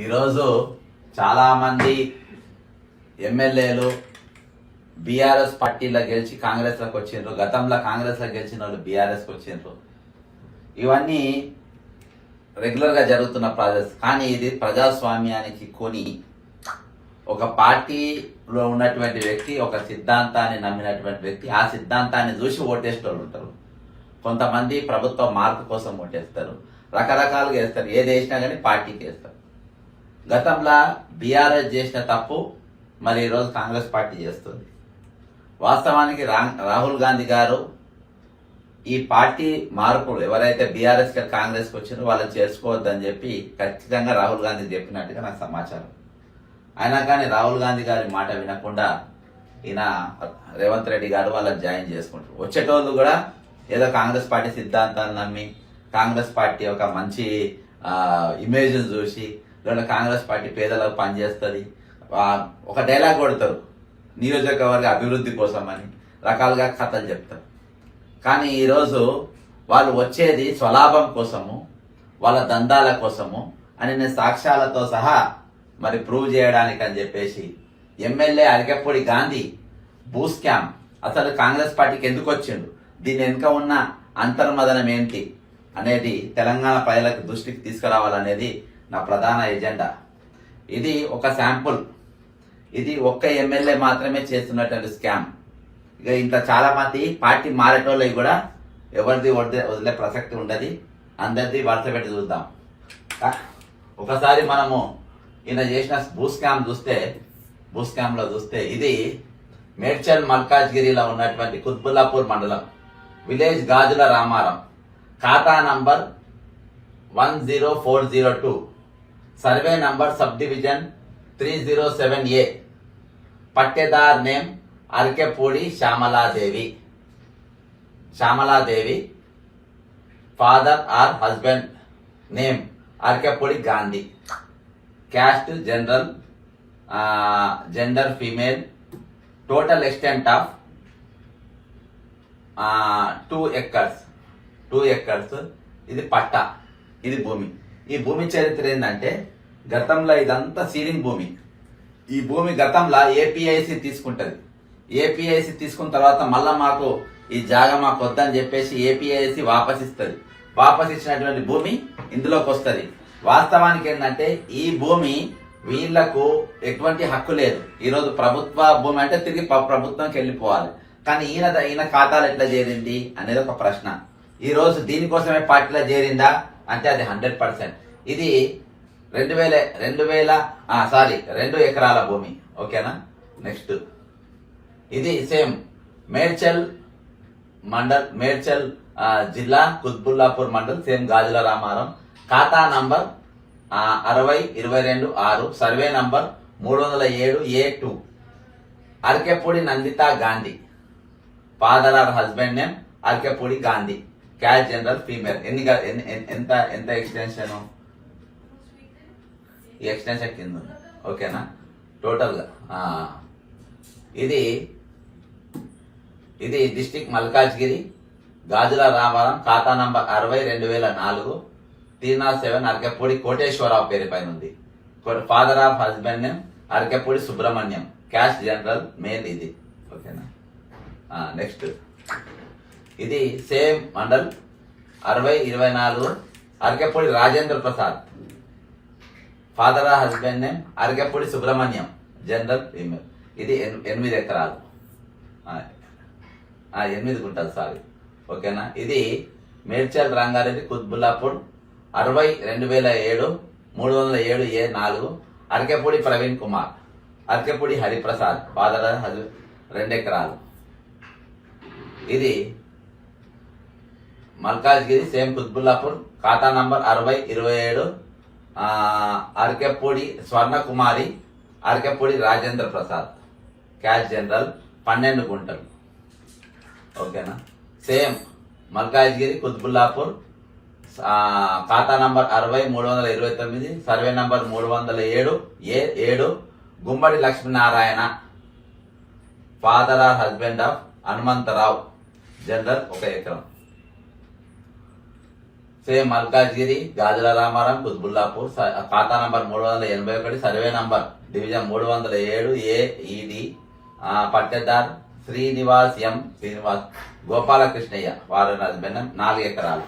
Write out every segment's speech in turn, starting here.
ఈరోజు చాలామంది ఎమ్మెల్యేలు బీఆర్ఎస్ పార్టీలో గెలిచి కాంగ్రెస్లోకి వచ్చిండ్రు. గతంలో కాంగ్రెస్లో గెలిచిన వాళ్ళు బీఆర్ఎస్కి వచ్చిండ్రు. ఇవన్నీ రెగ్యులర్గా జరుగుతున్న ప్రాసెస్. కానీ ఇది ప్రజాస్వామ్యానికి కొని ఒక పార్టీలో ఉన్నటువంటి వ్యక్తి ఒక సిద్ధాంతాన్ని నమ్మినటువంటి వ్యక్తి ఆ సిద్ధాంతాన్ని చూసి ఓటేసేటోళ్ళు ఉంటారు. కొంతమంది ప్రభుత్వ మార్పు కోసం ఓటేస్తారు, రకరకాలుగా వేస్తారు. ఏది వేసినా కానీ పార్టీకి వేస్తారు. గతంలో బీఆర్ఎస్ చేసిన తప్పు మరి ఈరోజు కాంగ్రెస్ పార్టీ చేస్తుంది. వాస్తవానికి రాహుల్ గాంధీ గారు ఈ పార్టీ మార్పులు ఎవరైతే బీఆర్ఎస్ కాంగ్రెస్కి వచ్చినారో వాళ్ళని చేసుకోవద్దని చెప్పి ఖచ్చితంగా రాహుల్ గాంధీ చెప్పినట్టుగా నాకు సమాచారం. అయినా కానీ రాహుల్ గాంధీ గారి మాట వినకుండా ఈయన రేవంత్ రెడ్డి గారు వాళ్ళని జాయిన్ చేసుకుంటారు. వచ్చేటోళ్ళు కూడా ఏదో కాంగ్రెస్ పార్టీ సిద్ధాంతాన్ని నమ్మి కాంగ్రెస్ పార్టీ ఒక మంచి ఇమేజ్ని చూసి లేదా కాంగ్రెస్ పార్టీ పేదలకు పనిచేస్తుంది ఒక డైలాగ్ కొడతారు, నియోజకవర్గ అభివృద్ధి కోసం అని రకాలుగా కథలు చెప్తారు. కానీ ఈరోజు వాళ్ళు వచ్చేది స్వలాభం కోసము, వాళ్ళ దందాల కోసము అని నేను సాక్ష్యాలతో సహా మరి ప్రూవ్ చేయడానికి అని చెప్పేసి ఎమ్మెల్యే అరికెప్పూడి గాంధీ భూస్కామ్ అసలు కాంగ్రెస్ పార్టీకి ఎందుకు వచ్చిండు, దీని వెనుక ఉన్న అంతర్మదనం ఏంటి అనేది తెలంగాణ ప్రజలకు దృష్టికి తీసుకురావాలనేది నా ప్రధాన ఎజెండా. ఇది ఒక శాంపుల్. ఇది ఒక్క ఎమ్మెల్యే మాత్రమే చేస్తున్నటువంటి స్కామ్. ఇక ఇంత చాలా మంది పార్టీ మారేటోళ్ళకి కూడా ఎవరిది వదిలే ప్రసక్తి ఉండదు. అందరిది వరుస పెట్టి చూద్దాం. ఒకసారి మనము ఈయన చేసిన భూస్కామ్ లో చూస్తే ఇది మేడ్చల్ మల్కాజ్గిరిలో ఉన్నటువంటి కుత్బుల్లాపూర్ మండలం, విలేజ్ గాజుల రామారం, ఖాతా number 10402, survey number sub division 307A, పట్టేదార్ name Arekapudi Shyamaladevi, father or husband name Arekapudi Gandhi, caste general, gender female, total extent of 2 acres. ఇది పట్టా, ఇది భూమి. ఈ భూమి చరిత్ర ఏంటంటే గతంలో ఇదంతా సీలింగ్ భూమి. ఈ భూమి గతంలో ఏపీఐసి తీసుకుంటది. ఏపీఐసి తీసుకున్న తర్వాత మళ్ళా మాకు ఈ జాగా మాకు వద్దని చెప్పేసి ఏపీఐసి వాపస్ ఇస్తుంది. వాపస్ ఇచ్చినటువంటి భూమి ఇందులోకి వస్తుంది. వాస్తవానికి ఏంటంటే ఈ భూమి వీళ్లకు ఎటువంటి హక్కు లేదు. ఈరోజు ప్రభుత్వ భూమి అంటే తిరిగి ప్రభుత్వంకి వెళ్ళిపోవాలి. కానీ ఈయన ఖాతాలో ఎట్లా చేరింది అనేది ఒక ప్రశ్న. ఈ రోజు దీనికోసమే పార్టీలో చేరిందా అంటే అది 100%. ఇది 2 ఎకరాల భూమి. ఓకేనా? నెక్స్ట్ ఇది సేమ్ మేడ్చల్ జిల్లా కుత్బుల్లాపూర్ మండల్, సేమ్ గాజుల రామారం, ఖాతా number 6022-6, survey number 307A2, Arekapudi Nandita Gandhi, father or husband name Arekapudi Gandhi, caste general female. ఎంత ఎక్స్టెన్షన్? ఈ ఎక్స్టెన్షన్ కింద ఉంది. ఓకేనా? టోటల్గా ఇది డిస్టిక్ మల్కాజ్గిరి, గాజుల రామారం, ఖాతా నంబర్ 60-2004, 307, అరకెపూడి కోటేశ్వరరావు పేరు పైన ఉంది. Father of husband name Arekapudi Subrahmanyam, caste general male. ఇది ఓకేనా? నెక్స్ట్ ఇది same mandal 60-24, Arekapudi Rajendra Prasad, father of husband name Arekapudi Subrahmanyam, general female. ఇది 8 ఎకరాలు, 8 గుంటలు సారీ. ఓకేనా? ఇది మేడ్చల్ రంగారెడ్డి కుత్బుల్లాపూర్ 60-2007, 307A4, అరకెపూడి ప్రవీణ్ కుమార్, అరకెపూడి హరిప్రసాద్, ఫాదర్ 2 ఎకరాలు. ఇది మల్కాజ్గిరి, సేమ్ కుత్బుల్లాపూర్, ఖాతా number 60-27, Arekapudi Swarnakumari, Arekapudi Rajendra Prasad, caste general 12 గుంటలు. ఓకేనా? సేమ్ మల్కాజ్గిరి కుత్బుల్లాపూర్, ఖాతా number 60-329, survey number 307A7, Gummadi Lakshminarayana, father or husband of Hanumantharao, general 1 ఎకరం. సేమ్ మల్కాజ్గిరి, గాజుల రామారం, కుత్బుల్లాపూర్, ఖాతా number 381, survey number division 307 A ED, పట్టెదార్ శ్రీనివాస్ శ్రీనివాస్ గోపాలకృష్ణయ్య వారు బెన్నం 4 ఎకరాలు.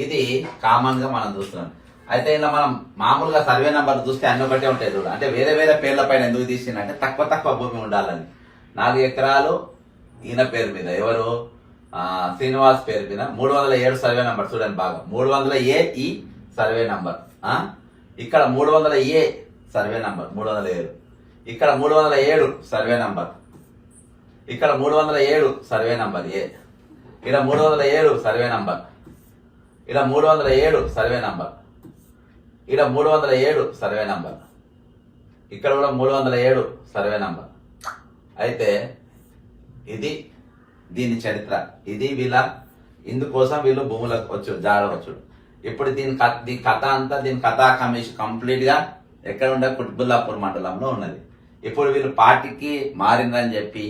ఇది కామన్ గా మనం చూస్తున్నాం. అయితే ఇలా మనం మామూలుగా సర్వే నంబర్ చూస్తే అన్ని ఒకటే ఉంటాయి చూడ, అంటే వేరే వేరే పేర్ల పైన ఎందుకు తీసిందంటే తక్కువ భూమి ఉండాలని. 4 ఎకరాలు ఈయన పేరు మీద, ఎవరు శ్రీనివాస్ పేరు మీద. 307 సర్వే నంబర్ చూడండి బాగా, 300 ఏ ఈ సర్వే నంబర్, ఇక్కడ 300 ఏ సర్వే నంబర్ 307, ఇక్కడ 307 సర్వే నంబర్, ఇక్కడ 307 సర్వే నంబర్ ఏ, ఇక్కడ 307 సర్వే నంబర్, ఇక్కడ 307 సర్వే నంబర్, ఇక్కడ 307 సర్వే నంబర్, ఇక్కడ కూడా 307 సర్వే నంబర్. అయితే ఇది దీని చరిత్ర, ఇది వీళ్ళ ఇందుకోసం వీళ్ళు భూములకు వచ్చు జాడవచ్చు. ఇప్పుడు దీని కథ అంతా, దీని కథా కమిషన్ కంప్లీట్ గా ఎక్కడ ఉండే కుత్బుల్లాపూర్ మండలంలో ఉన్నది. ఇప్పుడు వీళ్ళు పార్టీకి మారిందని చెప్పి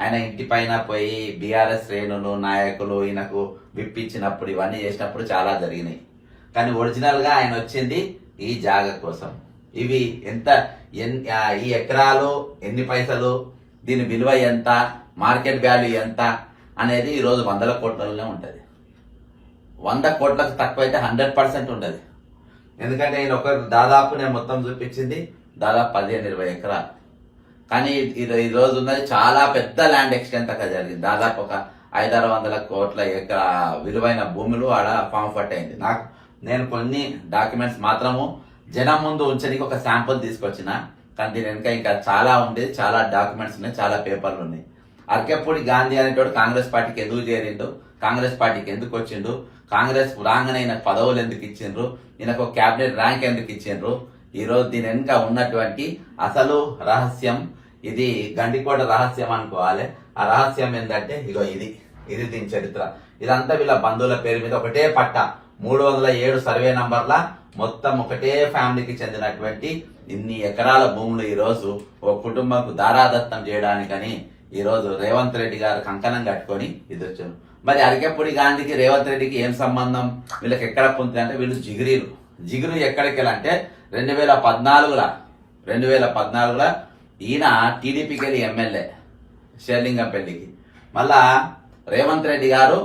ఆయన ఇంటి పైన పోయి బీఆర్ఎస్ శ్రేణులు నాయకులు ఈయనకు విప్పించినప్పుడు ఇవన్నీ చేసినప్పుడు చాలా జరిగినాయి. కానీ ఒరిజినల్ గా ఆయన వచ్చింది ఈ జాగ కోసం. ఇవి ఎంత ఈ ఎకరాలు ఎన్ని పైసలు, దీని విలువ ఎంత, మార్కెట్ వాల్యూ ఎంత అనేది ఈరోజు 100 కోట్లలోనే ఉంటుంది. 100 కోట్లకు తక్కువ అయితే 100% ఉండదు. ఎందుకంటే ఈయన దాదాపు నేను మొత్తం చూపించింది దాదాపు 15-20 ఎకరాలు. కానీ ఈ రోజు ఉన్నది చాలా పెద్ద ల్యాండ్ ఎక్స్టెంట్ అక్కడ జరిగింది. దాదాపు ఒక 500-600 కోట్ల విలువైన భూములు ఆడ ఫామ్ అయింది. నేను కొన్ని డాక్యుమెంట్స్ మాత్రము జనం ముందు ఉంచడానికి ఒక శాంపుల్ తీసుకొచ్చిన, కానీ దీని వెనుక ఇంకా చాలా ఉండేది, చాలా డాక్యుమెంట్స్ ఉన్నాయి, చాలా పేపర్లు ఉన్నాయి. అరకెప్పూడి గాంధీ అనేటోడు కాంగ్రెస్ పార్టీకి ఎందుకు చేరిండు, కాంగ్రెస్ పార్టీకి ఎందుకు వచ్చిండు, కాంగ్రెస్ రాగానే ఈయనకు పదవులు ఎందుకు ఇచ్చిండ్రు, ఈయనకు క్యాబినెట్ ర్యాంక్ ఎందుకు ఇచ్చిండ్రు, ఈ రోజు దీని వెనుక ఉన్నటువంటి అసలు రహస్యం ఇది గండికోట రహస్యం అనుకోవాలి. ఆ రహస్యం ఏంటంటే ఇగో ఇది దీని చరిత్ర. ఇదంతా వీళ్ళ బంధువుల పేరు మీద ఒకటే పట్ట 307 సర్వే నంబర్ల మొత్తం ఒకటే ఫ్యామిలీకి చెందినటువంటి ఇన్ని ఎకరాల భూములు ఈ రోజు ఓ కుటుంబంకు దారాదత్తం చేయడానికని ఈ రోజు రేవంత్ రెడ్డి గారు కంకణం కట్టుకొని ఇది వచ్చారు. మరి అరకెప్పూడి గాంధీకి రేవంత్ రెడ్డికి ఏం సంబంధం, వీళ్ళకి ఎక్కడ పొందుతుంది అంటే వీళ్ళు జిగురు ఎక్కడికి వెళ్ళంటే 2014లో ఈయన టీడీపీకి వెళ్ళి ఎమ్మెల్యే షేర్లింగంపల్లికి, మళ్ళా రేవంత్ రెడ్డి గారు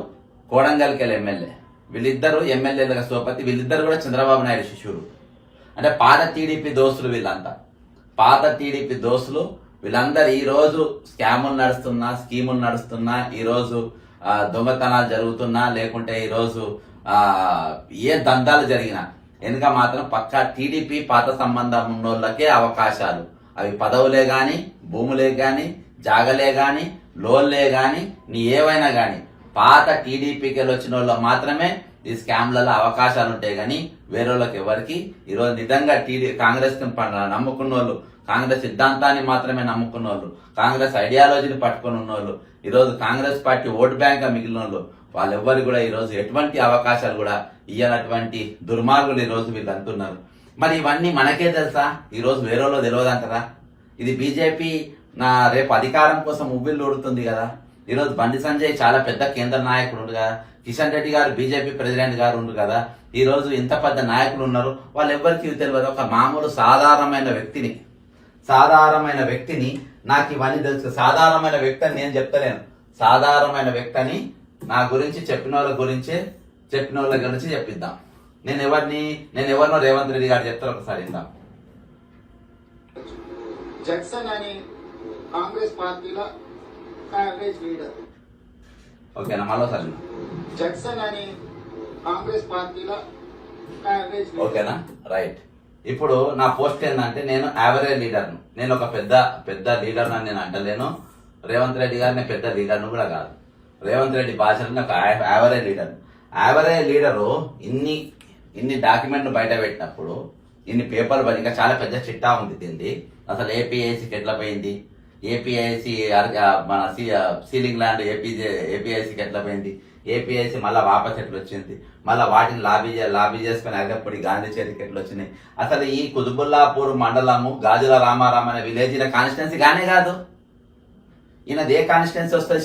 కోడంగల్కి వెళ్ళి ఎమ్మెల్యే. వీళ్ళిద్దరు ఎమ్మెల్యేలుగా సోపతి, వీళ్ళిద్దరు కూడా చంద్రబాబు నాయుడు శిష్యుడు. అంటే పాత టీడీపీ దోస్తులు వీళ్ళంతా, పాత టీడీపీ దోస్తులు వీళ్ళందరూ ఈ రోజు స్కాములు నడుస్తున్నా, స్కీములు నడుస్తున్నా, ఈ రోజు దొంగతనాలు జరుగుతున్నా, లేకుంటే ఈ రోజు ఏ దందాలు జరిగినా వెనుక మాత్రం పక్కా టీడీపీ పాత సంబంధం ఉన్నోళ్ళకే అవకాశాలు. అవి పదవులే గాని, భూములే గాని, జాగలే గాని, లోన్లే గాని, నీ ఏవైనా గాని పాత టీడీపీకి వచ్చిన వాళ్ళు మాత్రమే ఈ స్కామ్లలో అవకాశాలు ఉంటాయి. కానీ వేరే వాళ్ళకి ఎవరికి ఈరోజు నిజంగా కాంగ్రెస్ నమ్ముకున్న వాళ్ళు, కాంగ్రెస్ సిద్ధాంతాన్ని మాత్రమే నమ్ముకున్న వాళ్ళు, కాంగ్రెస్ ఐడియాలజీని పట్టుకుని ఉన్నోళ్ళు, ఈరోజు కాంగ్రెస్ పార్టీ ఓటు బ్యాంక్ గా మిగిలిన వాళ్ళు, వాళ్ళెవ్వరు కూడా ఈరోజు ఎటువంటి అవకాశాలు కూడా ఇయ్యనటువంటి దుర్మార్గులు ఈరోజు వీళ్ళు అంటున్నారు. మరి ఇవన్నీ మనకే తెలుసా, ఈరోజు వేరే వాళ్ళు తెలియదంటారా? ఇది బీజేపీ రేపు అధికారం కోసం ఉవ్విళ్ళు ఊడుతుంది కదా. ఈరోజు బండి సంజయ్ చాలా పెద్ద కేంద్ర నాయకుడు ఉండు కదా, కిషన్ రెడ్డి గారు బీజేపీ ప్రెసిడెంట్ గారు ఉండు కదా. ఈ రోజు ఇంత పెద్ద నాయకులు ఉన్నారు, వాళ్ళు ఎవరికి తెలియదు. ఒక మామూలు సాధారణమైన వ్యక్తిని నాకు ఇవన్నీ తెలుసు. సాధారణమైన వ్యక్తి అని నేను చెప్తలేను, సాధారణమైన వ్యక్తి అని నా గురించి చెప్పిన వాళ్ళ గురించి చెప్పిద్దాం. నేను ఎవరినో రేవంత్ రెడ్డి గారు చెప్తారు, ఒకసారి ఇందాం. జక్సన్ అని కాంగ్రెస్ పార్టీలో యావరేజ్ లీడర్. ఓకేనా, మరోసారి జక్సన్ అని కాంగ్రెస్ పార్టీలో యావరేజ్ లీడర్. ఓకేనా, రైట్. ఇప్పుడు నా పోస్ట్ ఏంటంటే నేను యావరేజ్ లీడర్ను. నేను ఒక పెద్ద లీడర్ అని నేను అంటలేను. రేవంత్ రెడ్డి గారు నేను పెద్ద లీడర్ను కూడా కాదు. రేవంత్ రెడ్డి భాషలో నాకు యావరేజ్ లీడరు ఇన్ని డాక్యుమెంట్లు బయట పెట్టినప్పుడు, ఇన్ని పేపర్లు ఇంకా చాలా పెద్ద చిట్టా ఉంది తింది. అసలు ఏపీఐసీకి ఎట్లా పోయింది, ఏపీఐసీ మన సీలింగ్ ల్యాండ్ ఏపీఐసీకి ఎట్లా పోయింది, ఏపీఐసీ మళ్ళీ వాపస్ ఎట్లా వచ్చింది, మళ్ళీ వాటిని లాబీ చేసుకుని అగప్పటి గాంధీ చేతికి ఎట్లా వచ్చినాయి. అసలు ఈ కుతుబుల్లాపూర్ మండలము గాజుల రామారాం అనే విలేజ్ కాన్స్టిట్యున్సీ గానే కాదు. ఈయనది ఏ కాన్స్టిట్యున్సీ వస్తుంది?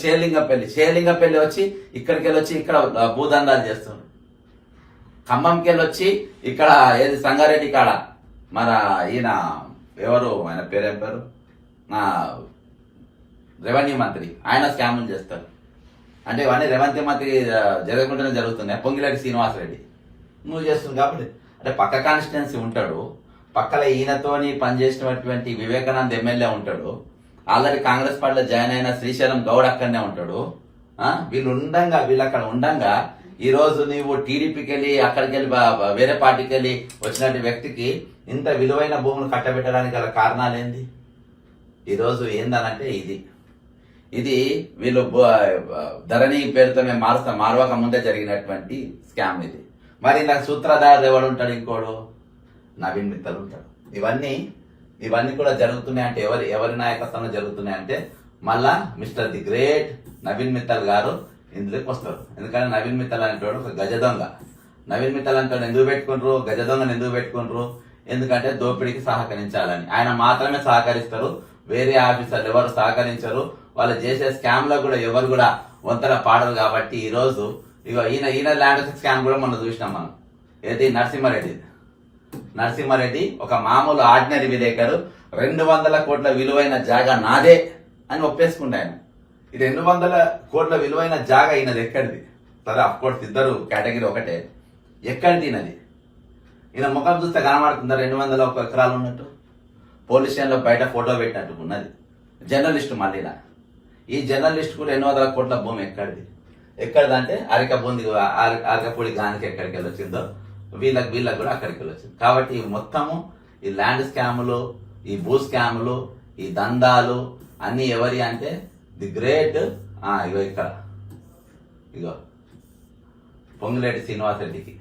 షేర్లింగపల్లి వచ్చి ఇక్కడికి వెళ్ళి వచ్చి ఇక్కడ భూదందాలు చేస్తున్నారు. ఖమ్మంకి వెళ్ళి వచ్చి ఇక్కడ ఏది సంగారెడ్డి కాడ మన ఈయన ఎవరు, ఆయన పేరేం పేరు, నా రెవెన్యూ మంత్రి, ఆయన స్కాములు చేస్తారు. అంటే ఇవన్నీ రెవెన్యూ మంత్రి జరగకుండానే జరుగుతున్నాయి. పొంగిరెడ్డి శ్రీనివాసరెడ్డి నువ్వు చేస్తుంది కాబట్టి అంటే పక్క కాన్స్టిట్యున్సీ ఉంటాడు, పక్కల ఈయనతోని పనిచేసినటువంటి వివేకానంద్ ఎమ్మెల్యే ఉంటాడు, ఆల్రెడీ కాంగ్రెస్ పార్టీలో జాయిన్ అయిన శ్రీశైలం గౌడ్ అక్కడనే ఉంటాడు. వీళ్ళు అక్కడ ఉండంగా ఈ రోజు నీవు టీడీపీకి వెళ్ళి అక్కడికి వెళ్ళి వేరే పార్టీకి వెళ్ళి వచ్చినటువంటి వ్యక్తికి ఇంత విలువైన భూములు కట్టబెట్టడానికి గల కారణాలు ఏంది? ఈరోజు ఏందనంటే ఇది వీళ్ళు ధరణి పేరుతో మేము మారవక ముందే జరిగినటువంటి స్కామ్ ఇది. మరి నాకు సూత్రధారుడు ఎవడు ఉంటాడు? ఇంకోడు నవీన్ మిత్తల్ ఉంటాడు. ఇవన్నీ కూడా జరుగుతున్నాయి అంటే ఎవరి నాయకత్వంలో జరుగుతున్నాయి అంటే మళ్ళా mister the great Naveen Mittal గారు ఇందులోకి వస్తారు. ఎందుకంటే నవీన్ మిత్తల్ అనేటోడు ఒక గజ దొంగ. నవీన్ మిత్తల్ అంటాడు ఎందుకు పెట్టుకుంటారు, గజ దొంగను ఎందుకు పెట్టుకుంటారు? ఎందుకంటే దోపిడీకి సహకరించాలని. ఆయన మాత్రమే సహకరిస్తారు, వేరే ఆఫీసర్లు ఎవరు సహకరించరు. వాళ్ళు చేసే స్కామ్ లో కూడా ఎవరు కూడా వంతన పాడరు. కాబట్టి ఈ రోజు ఇగో ఈయన ల్యాండ్ స్కామ్ కూడా మనం చూసినాం. మనం ఏది నరసింహారెడ్డి ఒక మామూలు ఆర్డినరీ విలేకరు 200 కోట్ల విలువైన జాగా నాదే అని ఒప్పేసుకుంటే ఆయన ఈ 200 కోట్ల విలువైన జాగా ఈయనది ఎక్కడిది? సరే అఫ్ కోర్స్ ఇద్దరు కేటగిరీ ఒకటే. ఎక్కడిది ఈయనది? ఈయన ముఖం చూస్తే కనబడుతుందా 201 ఎకరాలు ఉన్నట్టు? పోలీస్ స్టేషన్లో బయట ఫోటో పెట్టినట్టు ఉన్నది. జర్నలిస్టు మళ్ళీ ఈ జర్నలిస్ట్ కూడా 200 కోట్ల భూమి ఎక్కడిదంటే అరకపూడి గానికి ఎక్కడికి వెళ్ళొచ్చిందో వీళ్ళకి కూడా అక్కడికి వెళ్ళొచ్చింది. కాబట్టి మొత్తము ఈ ల్యాండ్ స్కాములు, ఈ భూ స్కాములు, ఈ దందాలు అన్ని ఎవరి అంటే ది గ్రేట్ ఇగో పొంగిరెడ్డి శ్రీనివాసరెడ్డికి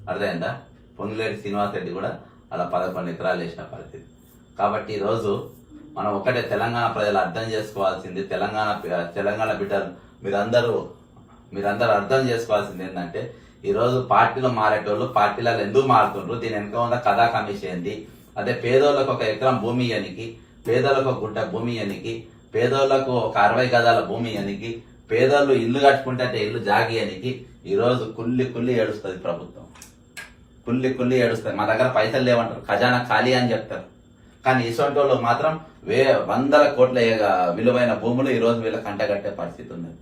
అర్థమైందా? పొంగిరెడ్డి శ్రీనివాసరెడ్డి కూడా అలా 11 ఎకరాలు వేసిన పరిస్థితి. కాబట్టి ఈరోజు మనం ఒకటే తెలంగాణ ప్రజలు అర్థం చేసుకోవాల్సింది, తెలంగాణ బిడ్డలు మీరందరూ అర్థం చేసుకోవాల్సింది ఏంటంటే ఈరోజు పార్టీలో మారేటోళ్ళు పార్టీలలో ఎందుకు మారుతుండ్రు? దీని వెనక ఉన్న కథా కమిషన్ ఏంది? అదే పేదోళ్ళకు 1 ఎకరం భూమి ఇయ్యనికి, పేదోళ్ళకు 1 గుంట భూమి ఇయ్యనికి, పేదోళ్లకు 60 గదాల భూమి ఇయ్యనికి, పేదోళ్ళు ఇల్లు కట్టుకుంటే ఇల్లు జాగియనికి ఈరోజు కుల్లి ఏడుస్తుంది ప్రభుత్వం. కుల్లి ఏడుస్తుంది. మా దగ్గర పైసలు లేవంటారు, ఖజానా ఖాళీ అని చెప్తారు. కానీ ఇటువంటి వాళ్ళు మాత్రం 100 కోట్ల విలువైన భూములు ఈ రోజు వీళ్ళ కంటగట్టే పరిస్థితి ఉన్నది.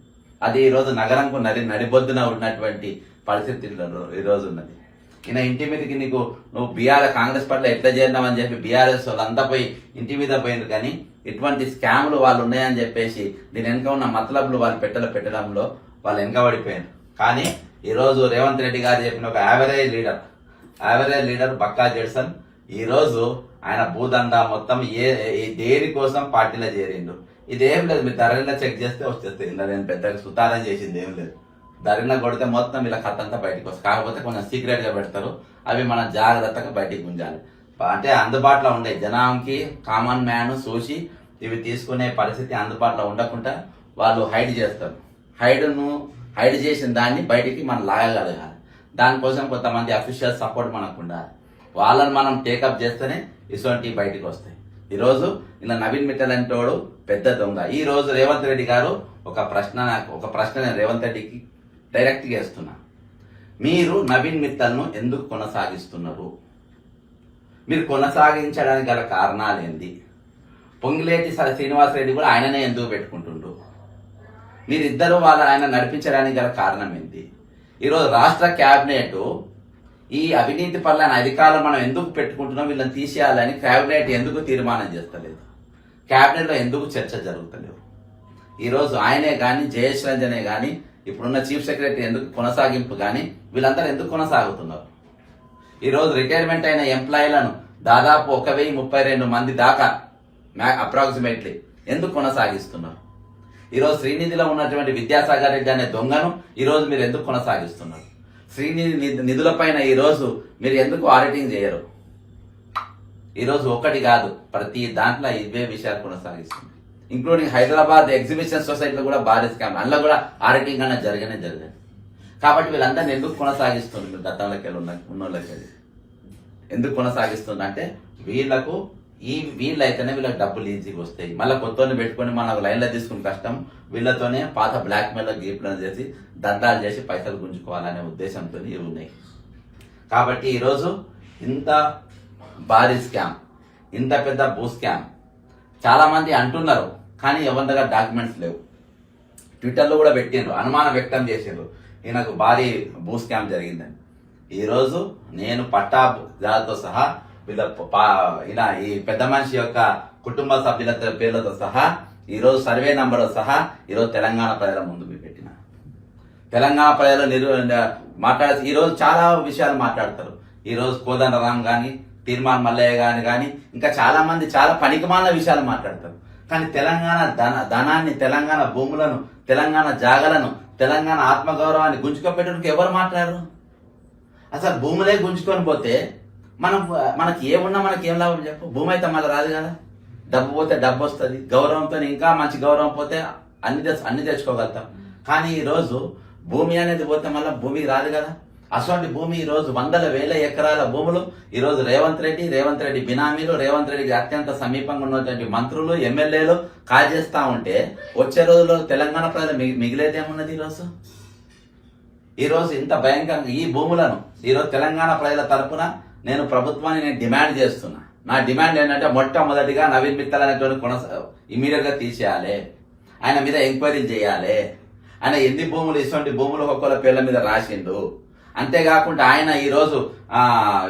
అది ఈ రోజు నగరంకు నడిబొద్దున ఉన్నటువంటి పరిస్థితి ఈ రోజు ఉన్నది. ఈయన ఇంటి మీదకి నువ్వు కాంగ్రెస్ పార్టీలో ఎట్లా చేద్దామని చెప్పి బీఆర్ఎస్ వాళ్ళంతా పోయి ఇంటి మీద పోయినారు. కానీ ఇటువంటి స్కాములు వాళ్ళు ఉన్నాయని చెప్పేసి దీని వెనక ఉన్న మతలబులు వాళ్ళు పెట్టడంలో వాళ్ళు వెనకబడిపోయారు. కానీ ఈ రోజు రేవంత్ రెడ్డి గారు చెప్పిన ఒక యావరేజ్ లీడర్ బక్కా జెడ్సన్ ఈ రోజు ఆయన భూదందా మొత్తం దేని కోసం పార్టీలో చేరిండు. ఇదేం లేదు, మీరు ధరలో చెక్ చేస్తే వచ్చేస్తాయి. ఇలా నేను పెద్దగా సుతారం చేసింది ఏం లేదు. ధరలో కొడితే మొత్తం ఇలా కథంతా బయటకు వస్తుంది. కాకపోతే కొంచెం సీక్రెట్ గా పెడతారు, అవి మనం జాగ్రత్తగా బయటికి గుంజాలి. అంటే అందుబాటులో ఉండే జనానికి కామన్ మ్యాన్ చూసి ఇవి తీసుకునే పరిస్థితి అందుబాటులో ఉండకుండా వాళ్ళు హైడ్ చేస్తారు. హైడ్ చేసిన దాన్ని బయటికి మనం లాగగలగాలి. దానికోసం కొంతమంది అఫీషియల్ సపోర్ట్ మనకు ఉండాలి. వాళ్ళని మనం టేకప్ చేస్తేనే ఇటువంటి బయటికి వస్తాయి. ఈ రోజు ఇలా నవీన్ మిట్టల్ అంటోడు పెద్ద దొంగ. ఈ రోజు రేవంత్ రెడ్డి గారు ఒక ప్రశ్న నేను రేవంత్ రెడ్డికి డైరెక్ట్ గా ఇస్తున్నా. మీరు నవీన్ మిట్టల్ను ఎందుకు కొనసాగిస్తున్నారు? మీరు కొనసాగించడానికి గల కారణాలు ఏంది? పొంగిలేటి శ్రీనివాసరెడ్డి కూడా ఆయననే ఎందుకు పెట్టుకుంటుండ్రు? మీరిద్దరు ఆయన నడిపించడానికి గల కారణం ఏంటి? ఈరోజు రాష్ట్ర క్యాబినెట్ ఈ అవినీతి పనులను అధికారులు మనం ఎందుకు పెట్టుకుంటున్నాం, వీళ్ళని తీసేయాలని క్యాబినెట్ ఎందుకు తీర్మానం చేస్తలేదు? క్యాబినెట్ లో ఎందుకు చర్చ జరుగుతలేవు? ఈరోజు ఆయనే గాని జయేష్ రంజనే గాని ఇప్పుడున్న చీఫ్ సెక్రటరీ ఎందుకు కొనసాగింపు గాని వీళ్ళందరూ ఎందుకు కొనసాగుతున్నారు? ఈరోజు రిటైర్మెంట్ అయిన ఎంప్లాయీలను దాదాపు 1032 మంది దాకా అప్రాక్సిమేట్లీ ఎందుకు కొనసాగిస్తున్నారు? ఈరోజు శ్రీనిధిలో ఉన్నటువంటి విద్యాసాగర్ రెడ్డి అనే దొంగను ఈరోజు మీరు ఎందుకు కొనసాగిస్తున్నారు? శ్రీనిధి నిధులపైన ఈరోజు మీరు ఎందుకు ఆడిటింగ్ చేయరు? ఈరోజు ఒకటి కాదు, ప్రతి దాంట్లో ఇవే విషయాలు కొనసాగిస్తుంది. ఇంక్లూడింగ్ హైదరాబాద్ ఎగ్జిబిషన్ సొసైటీలో కూడా భారీ స్కామ్, అందులో కూడా ఆడిటింగ్ అన్న జరిగింది. కాబట్టి వీళ్ళందరినీ ఎందుకు కొనసాగిస్తుంది? గతంలోకి ఉన్నోళ్ళకి ఎందుకు కొనసాగిస్తుంది అంటే వీళ్లకు వీళ్ళైతేనే వీళ్ళకి డబ్బులు ఈజీగా వస్తాయి. మళ్ళీ కొత్తని పెట్టుకొని మనకు లైన్లో తీసుకుని కష్టం. వీళ్ళతోనే పాత బ్లాక్ మెయిల్ గీప్లను చేసి దందాలు చేసి పైసలు గుంజుకోవాలనే ఉద్దేశంతో ఇవి ఉన్నాయి. కాబట్టి ఈరోజు ఇంత భారీ స్కామ్, ఇంత పెద్ద భూ స్కామ్ చాలా మంది అంటున్నారు, కానీ ఎవరి దగ్గర డాక్యుమెంట్స్ లేవు. ట్విట్టర్లో కూడా పెట్టిండ్రు, అనుమానం వ్యక్తం చేసిండ్రు ఈయనకు భారీ భూ స్కామ్ జరిగిందని. ఈరోజు నేను పట్టా జాతో సహా వీళ్ళ ఈయన ఈ పెద్ద మనిషి యొక్క కుటుంబ సభ్యుల పేర్లతో సహా ఈరోజు సర్వే నంబర్ సహా ఈరోజు తెలంగాణ ప్రజల ముందు పెట్టిన. తెలంగాణ ప్రజలు మాట్లాడే ఈరోజు చాలా విషయాలు మాట్లాడతారు. ఈరోజు కోదండరాం కానీ, తీర్మాన్ మల్లయ్య కానీ ఇంకా చాలా మంది చాలా పనికిమాలిన విషయాలు మాట్లాడతారు. కానీ తెలంగాణ ధనాన్ని, తెలంగాణ భూములను, తెలంగాణ జాగలను, తెలంగాణ ఆత్మగౌరవాన్ని గుంజుకోపెట్టడానికి ఎవరు మాట్లాడరు? అసలు భూములే గుంజుకొని పోతే మనకి ఏమున్నా మనకి ఏం లాభం చెప్పు? భూమి అయితే మళ్ళీ రాదు కదా. డబ్బు పోతే డబ్బు వస్తుంది, గౌరవంతో ఇంకా మంచి గౌరవం పోతే అన్ని తెచ్చుకోగలుగుతాం. కానీ ఈరోజు భూమి అనేది పోతే మళ్ళీ భూమికి రాదు కదా. అటువంటి భూమి ఈరోజు వందల వేల ఎకరాల భూములు ఈరోజు రేవంత్ రెడ్డి బినామీలు, రేవంత్ రెడ్డికి అత్యంత సమీపంగా ఉన్నటువంటి మంత్రులు, ఎమ్మెల్యేలు కాజేస్తా ఉంటే వచ్చే రోజుల్లో తెలంగాణ ప్రజలు మిగిలేదేమున్నది? ఈరోజు ఇంత భయంకరంగా ఈ భూములను ఈరోజు తెలంగాణ ప్రజల తరపున నేను ప్రభుత్వాన్ని డిమాండ్ చేస్తున్నా. నా డిమాండ్ ఏంటంటే మొట్టమొదటిగా నవీన్ మిత్తల్ అనేటువంటి ఇమీడియట్ గా తీసేయాలి. ఆయన మీద ఎంక్వైరీలు చేయాలి. ఆయన ఎన్ని భూములు ఇటువంటి భూములు ఒక్కొక్కల పేర్ల మీద రాసిండు. అంతేకాకుండా ఆయన ఈరోజు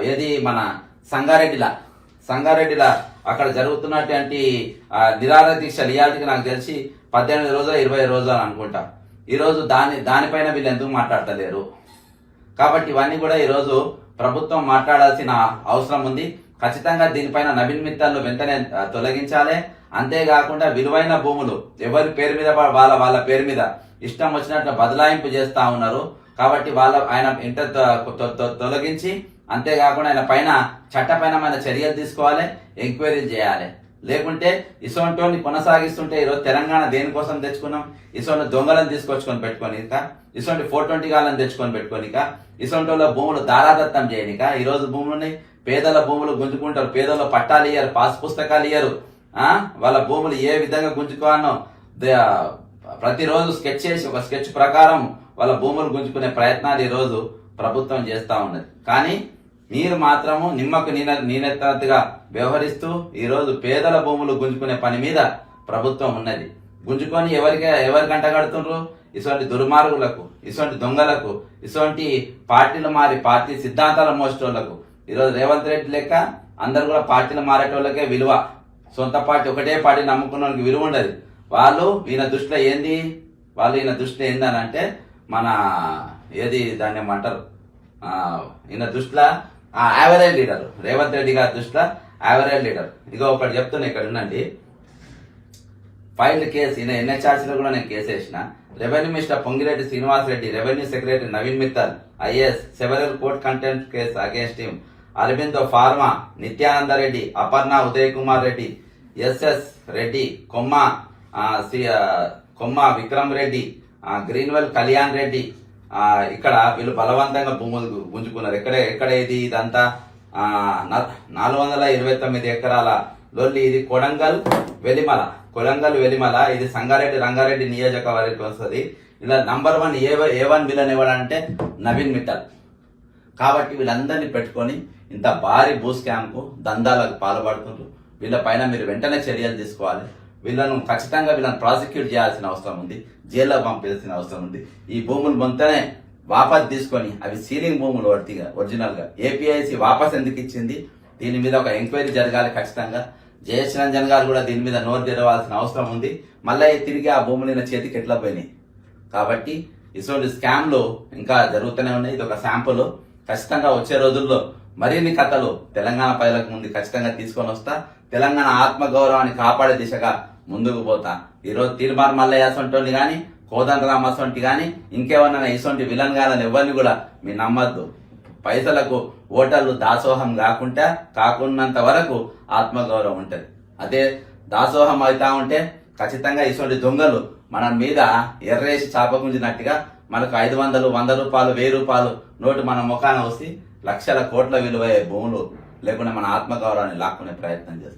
ఏది మన సంగారెడ్డిలా అక్కడ జరుగుతున్నటువంటి నిరాహార దీక్షలు ఇయాలకి నాకు తెలిసి 18 రోజులు 20 రోజులు అని అనుకుంటా. ఈరోజు దానిపైన వీళ్ళు ఎందుకు మాట్లాడతలేరు? కాబట్టి ఇవన్నీ కూడా ఈరోజు ప్రభుత్వం మాట్లాడాల్సిన అవసరం ఉంది. ఖచ్చితంగా దీనిపైన నవీన్ మిత్తల్ను వెంటనే తొలగించాలి. అంతేకాకుండా విలువైన భూములు ఎవరి పేరు మీద వాళ్ళ పేరు మీద ఇష్టం వచ్చినట్లు బదలాయింపు చేస్తా ఉన్నారు. కాబట్టి ఆయన తొలగించి, అంతేకాకుండా ఆయన పైన చట్టపరమైన చర్యలు తీసుకోవాలి, ఎంక్వైరీలు చేయాలి. లేకుంటే ఇసోంటోని కొనసాగిస్తుంటే ఈరోజు తెలంగాణ దేనికోసం తెచ్చుకున్నాం? ఇసోంటి దొంగలను తీసుకొచ్చుకొని పెట్టుకోనిక, ఇసోంటి 420 గాలను తెచ్చుకొని పెట్టుకోనిక, ఇసోంటోళ్ళ భూములు దారాదత్తం చేయనిక. ఈరోజు భూములు ఉన్నాయి, పేదల భూములు గుంజుకుంటారు, పేదల పట్టాలు ఇయ్యరు, పాస్ పుస్తకాలు ఇయ్యరు. వాళ్ళ భూములు ఏ విధంగా గుంజుకోవాలో ప్రతిరోజు స్కెచ్ చేసి ఒక స్కెచ్ ప్రకారం వాళ్ళ భూములు గుంజుకునే ప్రయత్నాలు ఈరోజు ప్రభుత్వం చేస్తా ఉన్నది. కానీ మీరు మాత్రము నిమ్మకు నీనెత్తగా వ్యవహరిస్తూ ఈరోజు పేదల భూములు గుంజుకునే పని మీద ప్రభుత్వం ఉన్నది. గుంజుకొని ఎవరికి అంటగడుతుండ్రు? ఇటువంటి దుర్మార్గులకు, ఇటువంటి దొంగలకు, ఇటువంటి పార్టీలు మారి పార్టీ సిద్ధాంతాల మోసేటోళ్లకు. ఈరోజు రేవంత్ రెడ్డి లెక్క అందరు కూడా పార్టీలు మారేటోళ్ళకే విలువ. సొంత పార్టీ ఒకటే పార్టీ నమ్ముకున్న వాళ్ళకి విలువ ఉండదు. ఈయన దృష్టిలో ఏందని అంటే మన ఏది దాన్ని ఏమంటారు, ఈయన దృష్టిలో యావరేజ్ లీడర్. రేవంత్ రెడ్డి గారి దృష్టిలో యావరేజ్ లీడర్. ఇగో ఒకటి చెప్తున్నా, ఇక్కడ ఉండండి. ఫైల్డ్ కేసు, ఈయన ఎన్హెచ్ఆర్సీలో కూడా నేను కేసు వేసిన. Revenue minister Pongireddy Srinivas Reddy, revenue secretary Naveen Mittal IAS, several court contempt case against him. Aurobindo Pharma, Nityananda Reddy, Aparna Uday Kumar Reddy, SS Reddy, Komma Vikram Reddy, Greenwell Kalyan Reddy. ఇక్కడ వీళ్ళు బలవంతంగా భూములు గుంజుకున్నారు. ఎక్కడ ఇది ఇదంతా 429 ఎకరాల లొల్లి. ఇది కొడంగల్ వెలిమల. ఇది సంగారెడ్డి రంగారెడ్డి నియోజకవర్గం వస్తుంది. ఇలా నంబర్ 1 A1 విలన్ ఎవడంటే నవీన్ మిత్తల్. కాబట్టి వీళ్ళందరినీ పెట్టుకొని ఇంత భారీ భూ స్కామ్ కు దందాలకు పాల్పడుతుండ్రు. వీళ్ళ పైన మీరు వెంటనే చర్యలు తీసుకోవాలి. ఖచ్చితంగా వీళ్ళని ప్రాసిక్యూట్ చేయాల్సిన అవసరం ఉంది, జైల్లో పంపించాల్సిన అవసరం ఉంది. ఈ భూములు మొత్తనే వాపస్ తీసుకొని, అవి సీలింగ్ భూములు ఒరిజినల్ గా ఏపీఐసి వాపస్ ఎందుకు ఇచ్చింది, దీని మీద ఒక ఎంక్వైరీ జరగాలి ఖచ్చితంగా. జయశ్రీ రంజన్ గారు కూడా దీని మీద నోరు తెరవాల్సిన అవసరం ఉంది. మళ్ళీ తిరిగి ఆ భూములు చేతికి ఎట్లా పోయినాయి. కాబట్టి ఇటువంటి స్కామ్లు ఇంకా జరుగుతూనే ఉన్నాయి. ఇది ఒక శాంపుల్. ఖచ్చితంగా వచ్చే రోజుల్లో మరిన్ని కథలు తెలంగాణ ప్రజలకు ముందు ఖచ్చితంగా తీసుకొని వస్తా. తెలంగాణ ఆత్మగౌరవాన్ని కాపాడే దిశగా ముందుకు పోతా. ఈరోజు తీర్మాన్ మల్లయ్య అసొంటి కానీ, కోదండరాం అసొంటి కానీ, ఇంకేమన్నా ఇసొంటి విలన్ గాలని ఎవరిని కూడా మీరు నమ్మద్దు. పైసలకు ఓటర్లు దాసోహం కాకున్నంత వరకు ఆత్మగౌరవం ఉంటది. అదే దాసోహం అవుతా ఉంటే ఖచ్చితంగా ఇటువంటి దొంగలు మన మీద ఎర్రేసి చాపకుంచినట్టుగా మనకు 500, 100 రూపాయలు, 1000 రూపాయలు నోటు మన ముఖాన వస్తే లక్షల కోట్ల విలువయ్యే భూములు లేకుండా మన ఆత్మగౌరవాన్ని లాక్కునే ప్రయత్నం చేస్తారు.